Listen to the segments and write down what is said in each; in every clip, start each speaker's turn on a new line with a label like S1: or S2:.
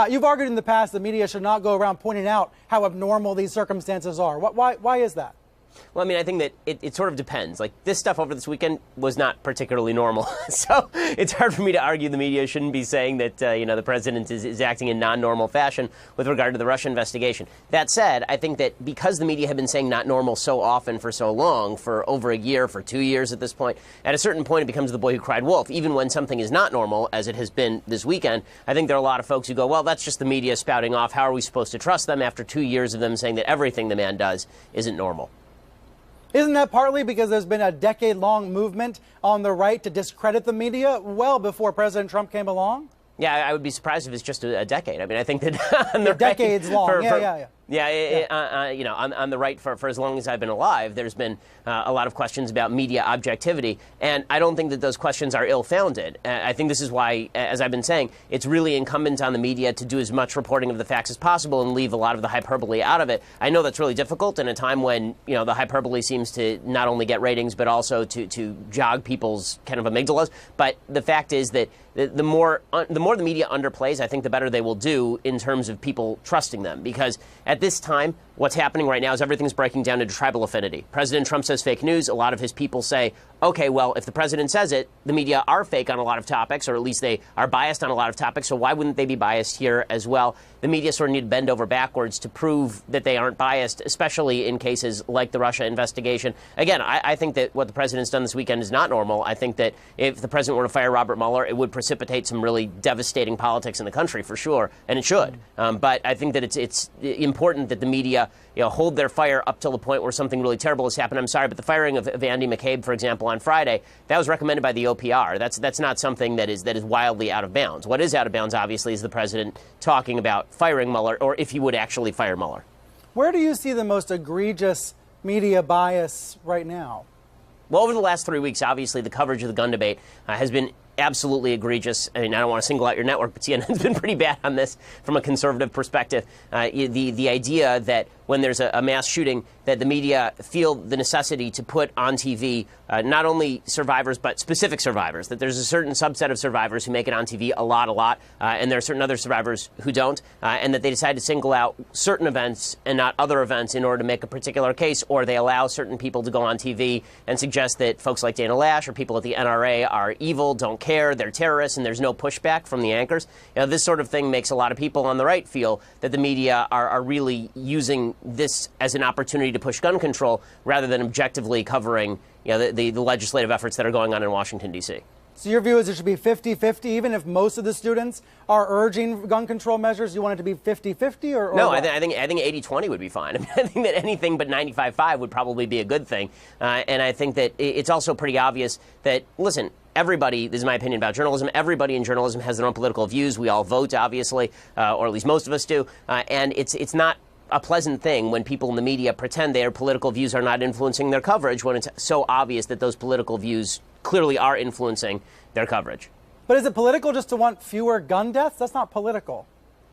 S1: You've argued in the past the media should not go around pointing out how abnormal these circumstances are. Why is that?
S2: Well, I mean, I think that it sort of depends. Like, this stuff over this weekend was not particularly normal. So it's hard for me to argue the media shouldn't be saying that, the president is acting in non-normal fashion with regard to the Russia investigation. That said, I think that because the media have been saying not normal so often for so long, for over a year, for 2 years at this point, at a certain point it becomes the boy who cried wolf. Even when something is not normal, as it has been this weekend, I think there are a lot of folks who go, well, that's just the media spouting off. How are we supposed to trust them after 2 years of them saying that everything the man does isn't normal?
S1: Isn't that partly because there's been a decade-long movement on the right to discredit the media well before President Trump came along?
S2: Yeah, I would be surprised if it's just a decade. I mean, I think that on the
S1: decades long.
S2: On the right for as long as I've been alive, there's been a lot of questions about media objectivity, and I don't think that those questions are ill-founded. I think this is why, as I've been saying, it's really incumbent on the media to do as much reporting of the facts as possible and leave a lot of the hyperbole out of it. I know that's really difficult in a time when, the hyperbole seems to not only get ratings but also to jog people's kind of amygdalas. But the fact is that the more the media underplays, I think the better they will do in terms of people trusting them. Because at this time, what's happening right now is everything's breaking down into tribal affinity. President Trump says fake news. A lot of his people say, okay, well, if the president says it, the media are fake on a lot of topics, or at least they are biased on a lot of topics, so why wouldn't they be biased here as well? The media sort of need to bend over backwards to prove that they aren't biased, especially in cases like the Russia investigation. Again, I think that what the president's done this weekend is not normal. I think that if the president were to fire Robert Mueller, it would precipitate some really devastating politics in the country, for sure, and it should. But I think that it's important that the media hold their fire up till the point where something really terrible has happened. I'm sorry, but the firing of Andy McCabe, for example, on Friday, that was recommended by the OPR. That's not something that is wildly out of bounds. What is out of bounds, obviously, is the president talking about firing Mueller, or if he would actually fire Mueller.
S1: Where do you see the most egregious media bias right now?
S2: Well, over the last 3 weeks, obviously, the coverage of the gun debate has been absolutely egregious. I mean, I don't want to single out your network, but CNN's been pretty bad on this from a conservative perspective. The idea that when there's a mass shooting, that the media feel the necessity to put on TV not only survivors, but specific survivors, that there's a certain subset of survivors who make it on TV a lot, and there are certain other survivors who don't, and that they decide to single out certain events and not other events in order to make a particular case, or they allow certain people to go on TV and suggest that folks like Dana Lash or people at the NRA are evil, don't care, they're terrorists, and there's no pushback from the anchors. This sort of thing makes a lot of people on the right feel that the media are really using this as an opportunity to push gun control rather than objectively covering the legislative efforts that are going on in Washington, D.C.
S1: So your view is it should be 50-50, even if most of the students are urging gun control measures? You want it to be 50-50 or
S2: no,
S1: what?
S2: I think 80-20 would be fine. I mean, I think that anything but 95-5 would probably be a good thing. And I think that it's also pretty obvious that, listen, everybody, this is my opinion about journalism, everybody in journalism has their own political views. We all vote, obviously, or at least most of us do. And it's not a pleasant thing when people in the media pretend their political views are not influencing their coverage when it's so obvious that those political views clearly are influencing their coverage.
S1: But is it political just to want fewer gun deaths? That's not political.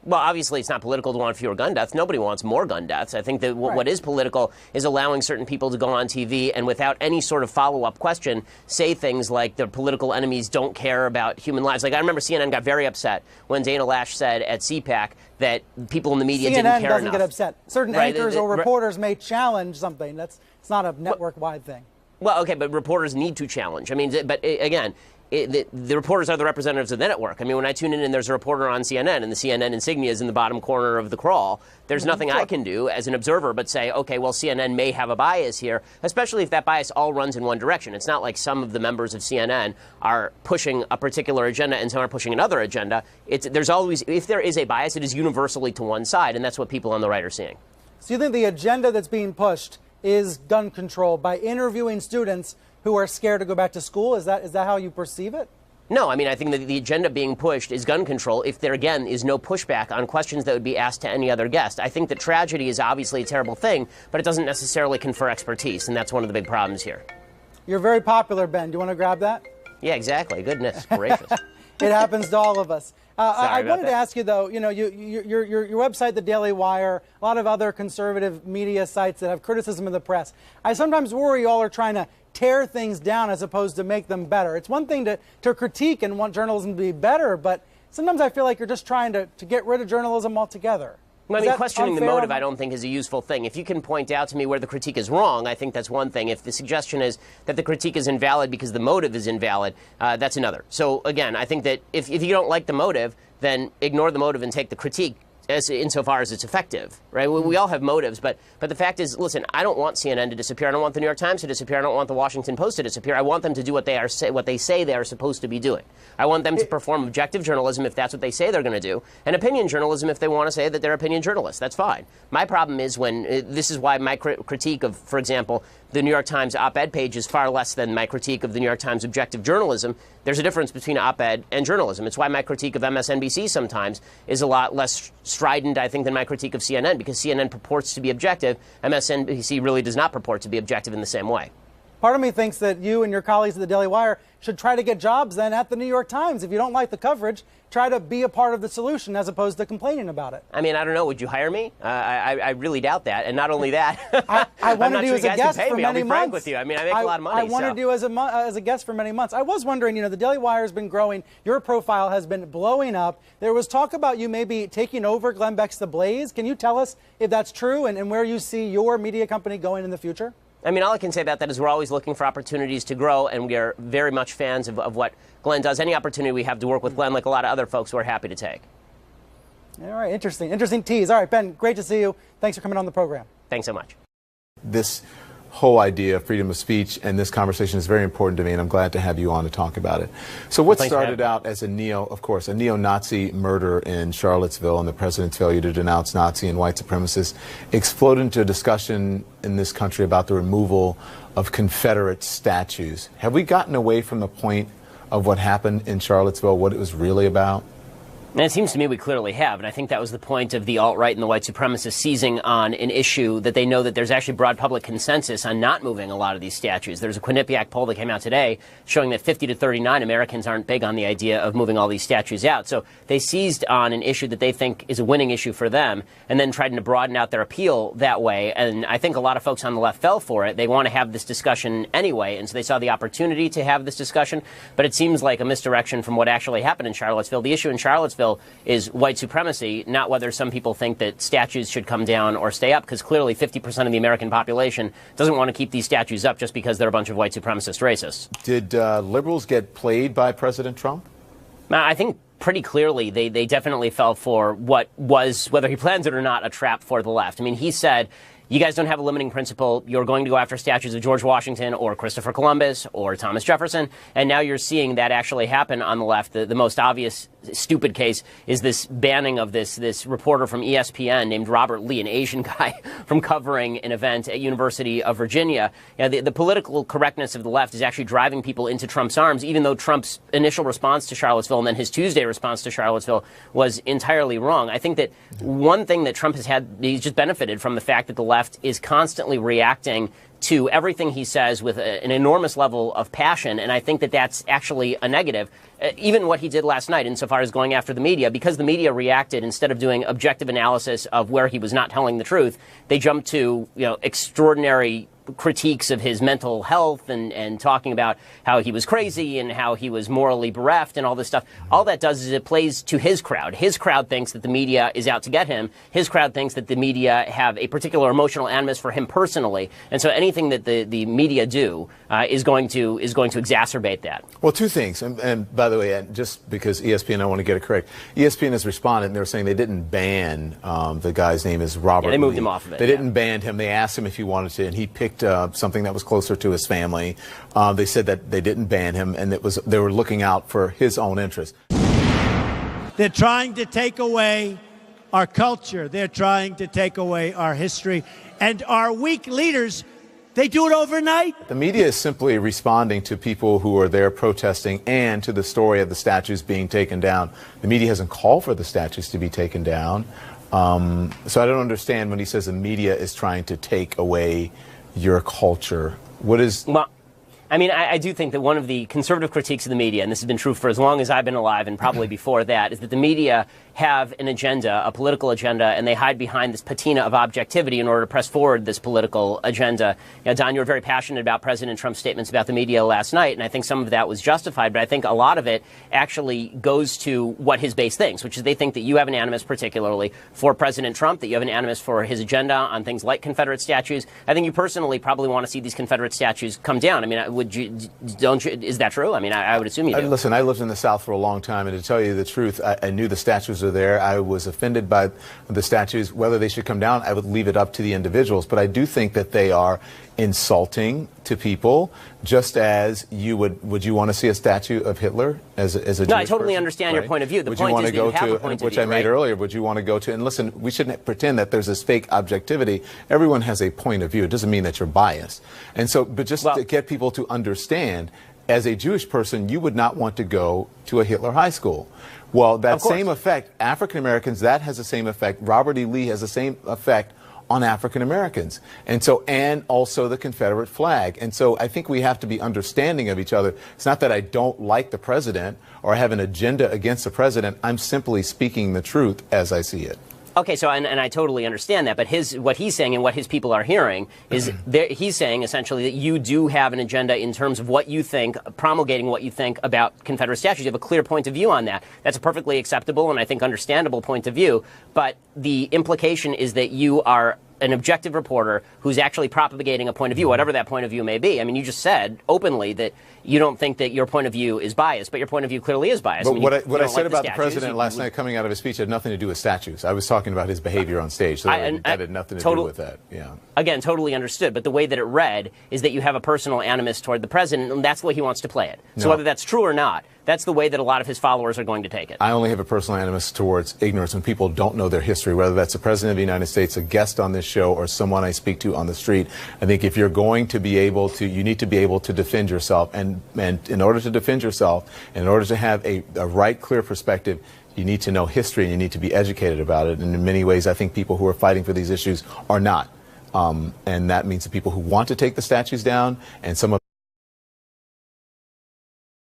S2: Well, obviously, it's not political to want fewer gun deaths. Nobody wants more gun deaths. I think that what is political is allowing certain people to go on TV and without any sort of follow-up question say things like their political enemies don't care about human lives. Like, I remember CNN got very upset when Dana Lash said at CPAC that people in the media didn't care enough.
S1: CNN doesn't get upset. Certain anchors or reporters may challenge something. It's not a network-wide thing.
S2: Well, okay, but reporters need to challenge. I mean, but again, the reporters are the representatives of the network. I mean, when I tune in and there's a reporter on CNN and the CNN insignia is in the bottom corner of the crawl, there's nothing I can do as an observer but say, okay, well, CNN may have a bias here, especially if that bias all runs in one direction. It's not like some of the members of CNN are pushing a particular agenda and some are pushing another agenda. There's always, if there is a bias, it is universally to one side, and that's what people on the right are seeing.
S1: So you think the agenda that's being pushed is gun control by interviewing students who are scared to go back to school? Is that how you perceive it?
S2: No, I mean, I think that the agenda being pushed is gun control if there, again, is no pushback on questions that would be asked to any other guest. I think that tragedy is obviously a terrible thing, but it doesn't necessarily confer expertise, and that's one of the big problems here.
S1: You're very popular, Ben. Do you want to grab that?
S2: Yeah, exactly. Goodness gracious.
S1: It happens to all of us. I wanted to ask you, though, your website, The Daily Wire, a lot of other conservative media sites that have criticism of the press. I sometimes worry you all are trying to tear things down as opposed to make them better. It's one thing to critique and want journalism to be better, but sometimes I feel like you're just trying to get rid of journalism altogether.
S2: I mean, questioning the motive, I don't think, is a useful thing. If you can point out to me where the critique is wrong, I think that's one thing. If the suggestion is that the critique is invalid because the motive is invalid, that's another. So, again, I think that if you don't like the motive, then ignore the motive and take the critique insofar as it's effective, right? We all have motives, but the fact is, listen, I don't want CNN to disappear. I don't want the New York Times to disappear. I don't want the Washington Post to disappear. I want them to do what they say they are supposed to be doing. I want them to perform objective journalism if that's what they say they're going to do, and opinion journalism if they want to say that they're opinion journalists. That's fine. My problem is when this is why my critique of, for example, the New York Times op-ed page is far less than my critique of the New York Times objective journalism. There's a difference between op-ed and journalism. It's why my critique of MSNBC sometimes is a lot less strident, I think, than my critique of CNN, because CNN purports to be objective. MSNBC really does not purport to be objective in the same way.
S1: Part of me thinks that you and your colleagues at the Daily Wire should try to get jobs then at the New York Times. If you don't like the coverage, try to be a part of the solution as opposed to complaining about it.
S2: I mean, I don't know. Would you hire me? I really doubt that. And not only that,
S1: I wanted you as a guest for many
S2: I'll be
S1: months.
S2: Frank with you. I mean, I make a lot of money.
S1: I wanted you as a guest for many months. I was wondering, the Daily Wire has been growing. Your profile has been blowing up. There was talk about you maybe taking over Glenn Beck's The Blaze. Can you tell us if that's true and where you see your media company going in the future?
S2: I mean, all I can say about that is we're always looking for opportunities to grow, and we are very much fans of what Glenn does. Any opportunity we have to work with Glenn, like a lot of other folks, we're happy to take.
S1: All right, interesting tease. All right, Ben, great to see you. Thanks for coming on the program.
S2: Thanks so much.
S3: This whole idea of freedom of speech and this conversation is very important to me, and I'm glad to have you on to talk about it. So what started out as a neo-Nazi murder in Charlottesville and the president's failure to denounce Nazi and white supremacists exploded into a discussion in this country about the removal of Confederate statues. Have we gotten away from the point of what happened in Charlottesville, what it was really about?
S2: And it seems to me we clearly have, and I think that was the point of the alt-right and the white supremacists seizing on an issue that they know that there's actually broad public consensus on not moving a lot of these statues. There's a Quinnipiac poll that came out today showing that 50 to 39 Americans aren't big on the idea of moving all these statues out. So they seized on an issue that they think is a winning issue for them and then tried to broaden out their appeal that way. And I think a lot of folks on the left fell for it. They want to have this discussion anyway, and so they saw the opportunity to have this discussion. But it seems like a misdirection from what actually happened in Charlottesville. The issue in Charlottesville is white supremacy, not whether some people think that statues should come down or stay up, because clearly 50% of the American population doesn't want to keep these statues up just because they're a bunch of white supremacist racists.
S3: Did liberals get played by President Trump?
S2: I think pretty clearly they definitely fell for what was, whether he plans it or not, a trap for the left. I mean, he said, you guys don't have a limiting principle. You're going to go after statues of George Washington or Christopher Columbus or Thomas Jefferson. And now you're seeing that actually happen on the left. The most obvious stupid case is this banning of this reporter from ESPN named Robert Lee, an Asian guy, from covering an event at University of Virginia. The political correctness of the left is actually driving people into Trump's arms, even though Trump's initial response to Charlottesville and then his Tuesday response to Charlottesville was entirely wrong. I think that one thing that Trump has had, he's just benefited from the fact that the left is constantly reacting to everything he says with an enormous level of passion, and I think that that's actually a negative. Even what he did last night insofar as going after the media, because the media reacted, instead of doing objective analysis of where he was not telling the truth, they jumped to extraordinary critiques of his mental health and talking about how he was crazy and how he was morally bereft and all this stuff. All that does is it plays to his crowd. His crowd thinks that the media is out to get him. His crowd thinks that the media have a particular emotional animus for him personally. And so anything that the media do is going to exacerbate that.
S3: Well, two things. And by the way, just because ESPN, I want to get it correct. ESPN has responded, and they're saying they didn't ban the guy's name is Robert.
S2: Yeah, they moved
S3: Lee.
S2: him off of it.
S3: They didn't ban him. They asked him if he wanted to, and he picked something that was closer to his family. They said that they didn't ban him, and they were looking out for his own interest.
S4: They're trying to take away our culture. They're trying to take away our history. And our weak leaders, they do it overnight.
S3: The media is simply responding to people who are there protesting and to the story of the statues being taken down. The media hasn't called for the statues to be taken down. So I don't understand when he says the media is trying to take away your culture. What is...
S2: Well, I mean, I do think that one of the conservative critiques of the media, and this has been true for as long as I've been alive and probably before that, is that the media have an agenda, a political agenda, and they hide behind this patina of objectivity in order to press forward this political agenda. You know, Don, you were very passionate about President Trump's statements about the media last night, and I think some of that was justified, but I think a lot of it actually goes to what his base thinks, which is they think that you have an animus particularly for President Trump, that you have an animus for his agenda on things like Confederate statues. I think you personally probably want to see these Confederate statues come down. I mean, is that true? I mean, I would assume you do.
S3: Listen, I lived in the South for a long time, and to tell you the truth, I knew the statues were there. I was offended by the statues. Whether they should come down, I would leave it up to the individuals. But I do think that they are insulting to people, just as you would you want to see a statue of Hitler as a Jewish
S2: No, I totally
S3: person,
S2: understand your point of view. The
S3: would
S2: point
S3: you want
S2: is
S3: to go
S2: that you have
S3: to,
S2: a point
S3: which
S2: of view,
S3: I made
S2: right?
S3: earlier, would you want to go to, and listen, we shouldn't pretend that there's this fake objectivity. Everyone has a point of view. It doesn't mean that you're biased. And so, but just to get people to understand, as a Jewish person, you would not want to go to a Hitler high school. Well, that same effect, African Americans, that has the same effect. Robert E. Lee has the same effect on African Americans. And so, and also the Confederate flag. And so I think we have to be understanding of each other. It's not that I don't like the president or have an agenda against the president. I'm simply speaking the truth as I see it.
S2: Okay, so and I totally understand that, but what he's saying and what his people are hearing is he's saying essentially that you do have an agenda in terms of what you think, promulgating what you think about Confederate statues. You have a clear point of view on that. That's a perfectly acceptable and I think understandable point of view, but the implication is that you are an objective reporter who's actually propagating a point of view, whatever that point of view may be. I mean, you just said openly that you don't think that your point of view is biased, but your point of view clearly is biased.
S3: But
S2: I mean,
S3: what I said about the president last night coming out of his speech had nothing to do with statues. I was talking about his behavior on stage. So that had nothing to do with that. Yeah.
S2: Again, totally understood. But the way that it read is that you have a personal animus toward the president, and that's the way he wants to play it. So whether that's true or not, that's the way that a lot of his followers are going to take it.
S3: I only have a personal animus towards ignorance when people don't know their history, whether that's the President of the United States, a guest on this show, or someone I speak to on the street. I think if you're going to be able to, you need to be able to defend yourself. And in order to defend yourself, in order to have a right, clear perspective, you need to know history and you need to be educated about it. And in many ways, I think people who are fighting for these issues are not. And that means the people who want to take the statues down and some of